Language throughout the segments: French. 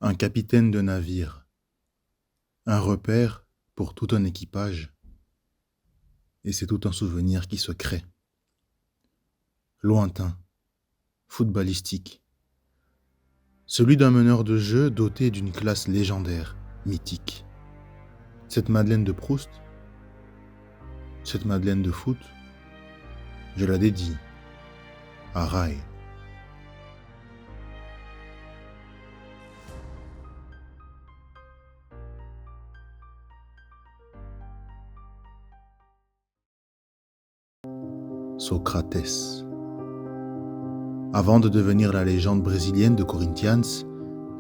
un capitaine de navire, un repère pour tout un équipage, et c'est tout un souvenir qui se crée. Lointain, footballistique, celui d'un meneur de jeu doté d'une classe légendaire, mythique. Cette Madeleine de Proust, cette Madeleine de foot, je la dédie à Rai. Socrates. Avant de devenir la légende brésilienne de Corinthians,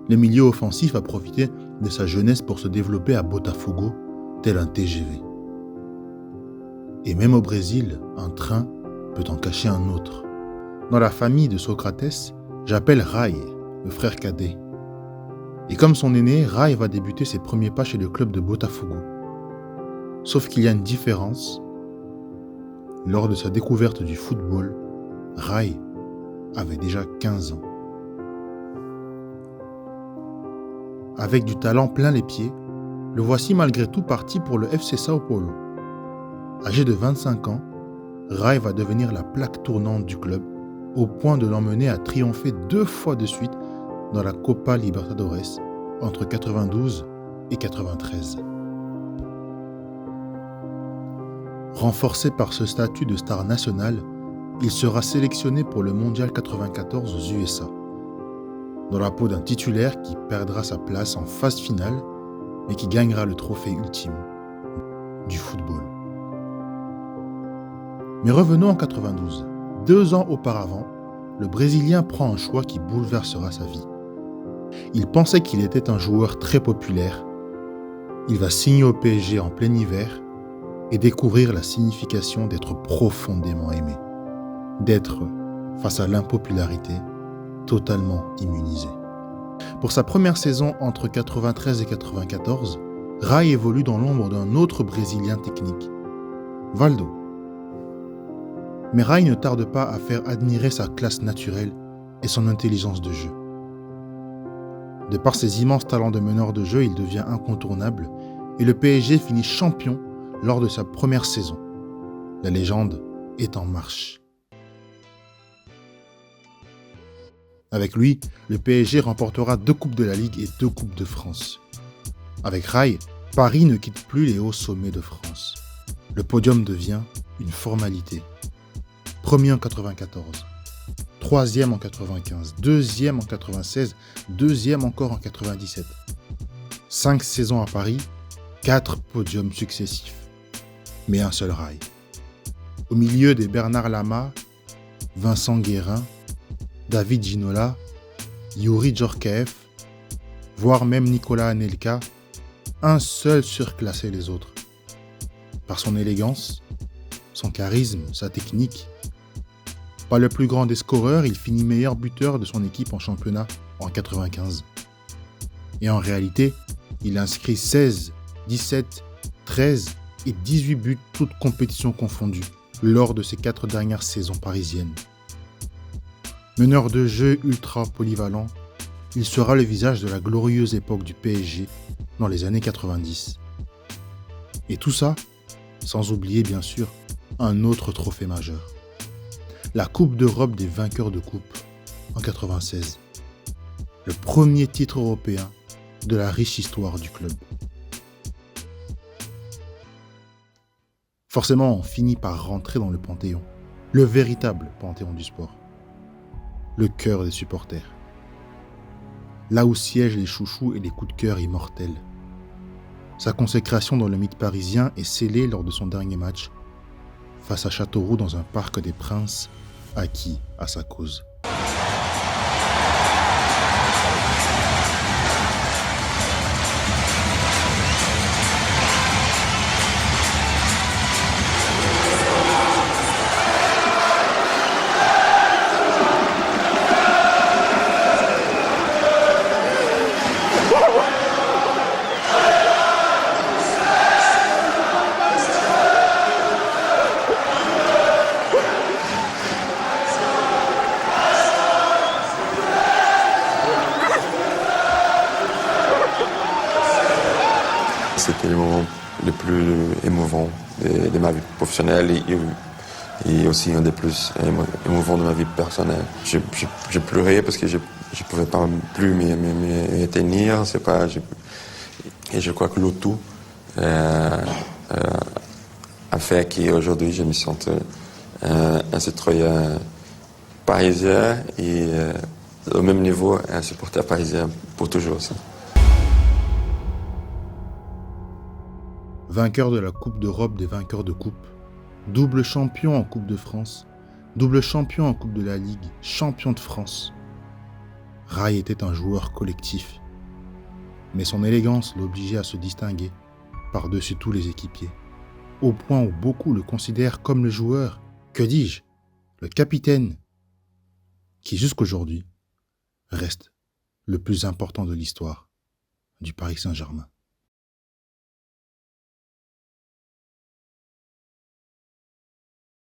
le milieu offensif a profité de sa jeunesse pour se développer à Botafogo, tel un TGV. Et même au Brésil, un train peut en cacher un autre. Dans la famille de Socrates, j'appelle Rai, le frère cadet. Et comme son aîné, Rai va débuter ses premiers pas chez le club de Botafogo. Sauf qu'il y a une différence. Lors de sa découverte du football, Rai avait déjà 15 ans. Avec du talent plein les pieds, le voici malgré tout parti pour le FC Sao Paulo. Âgé de 25 ans, Rai va devenir la plaque tournante du club, au point de l'emmener à triompher 2 fois de suite dans la Copa Libertadores entre 92 et 93. Renforcé par ce statut de star nationale, il sera sélectionné pour le Mondial 94 aux USA, dans la peau d'un titulaire qui perdra sa place en phase finale, mais qui gagnera le trophée ultime du football. Mais revenons en 92. 2 ans auparavant, le Brésilien prend un choix qui bouleversera sa vie. Il pensait qu'il était un joueur très populaire. Il va signer au PSG en plein hiver et découvrir la signification d'être profondément aimé, d'être, face à l'impopularité, totalement immunisé. Pour sa première saison entre 93 et 94, Rai évolue dans l'ombre d'un autre Brésilien technique, Valdo. Mais Rai ne tarde pas à faire admirer sa classe naturelle et son intelligence de jeu. De par ses immenses talents de meneur de jeu, il devient incontournable et le PSG finit champion lors de sa première saison. La légende est en marche. Avec lui, le PSG remportera 2 Coupes de la Ligue et 2 Coupes de France. Avec Rai, Paris ne quitte plus les hauts sommets de France. Le podium devient une formalité. Premier en 94, 3e en 95, 2e en 96, 2e encore en 97. 5 saisons à Paris, 4 podiums successifs. Mais un seul Rai. Au milieu des Bernard Lama, Vincent Guérin, David Ginola, Youri Djorkaeff, voire même Nicolas Anelka, un seul surclassait les autres. Par son élégance, son charisme, sa technique. Pas le plus grand des scoreurs, il finit meilleur buteur de son équipe en championnat en 95. Et en réalité, il inscrit 16, 17, 13 et 18 buts, toutes compétitions confondues, lors de ses 4 dernières saisons parisiennes. Meneur de jeu ultra polyvalent, il sera le visage de la glorieuse époque du PSG dans les années 90. Et tout ça, sans oublier bien sûr un autre trophée majeur. La Coupe d'Europe des vainqueurs de coupe en 96. Le premier titre européen de la riche histoire du club. Forcément, on finit par rentrer dans le Panthéon, le véritable Panthéon du sport. Le cœur des supporters. Là où siègent les chouchous et les coups de cœur immortels. Sa consécration dans le mythe parisien est scellée lors de son dernier match, face à Châteauroux dans un parc des Princes, acquis à sa cause. c'était le moment le plus émouvant de ma vie professionnelle et aussi un des plus émouvants de ma vie personnelle. J'ai pleuré parce que je pouvais pas plus me tenir, c'est pas, et je crois que le tout a fait qu'aujourd'hui je me sente un citoyen parisien et au même niveau un supporter parisien pour toujours aussi. Vainqueur de la Coupe d'Europe des vainqueurs de coupe, double champion en Coupe de France, double champion en Coupe de la Ligue, champion de France. Rai était un joueur collectif, mais son élégance l'obligeait à se distinguer par-dessus tous les équipiers, au point où beaucoup le considèrent comme le joueur, que dis-je, le capitaine, qui jusqu'aujourd'hui reste le plus important de l'histoire du Paris Saint-Germain.